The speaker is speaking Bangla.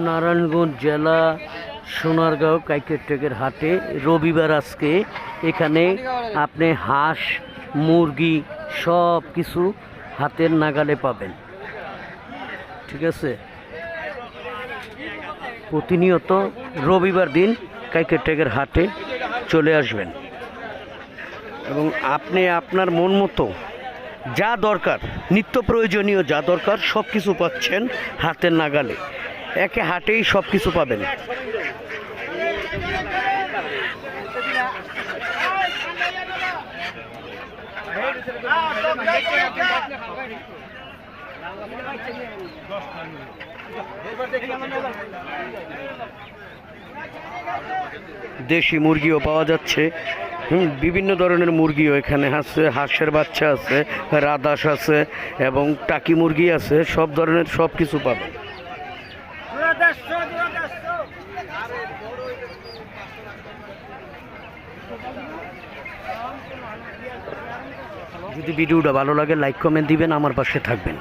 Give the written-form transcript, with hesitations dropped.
নারায়ণগঞ্জ জেলা সোনারগাঁও কাইকেরটেকের হাটে রবিবার আজকে এখানে আপনি হাঁস মুরগি সব কিছু হাতের নাগালে পাবেন। ঠিক আছে, প্রতিনিয়ত রবিবার দিন কাইকেরটেকের হাটে চলে আসবেন এবং আপনি আপনার মন মতো যা দরকার, নিত্য প্রয়োজনীয় যা দরকার সব কিছু পাচ্ছেন হাতের নাগালে। একে হাটেই সব কিছু পাবেন। দেশি মুরগিও পাওয়া যাচ্ছে, বিভিন্ন ধরনের মুরগিও এখানে আছে। হাঁসের বাচ্চা আছে, রাজহাঁস আছে এবং টাকি মুরগি আছে। সব ধরনের সব কিছু পাবেন। যদি ভিডিওটা ভালো লাগে লাইক কমেন্ট দিবেন, আমার পাশে থাকবেন।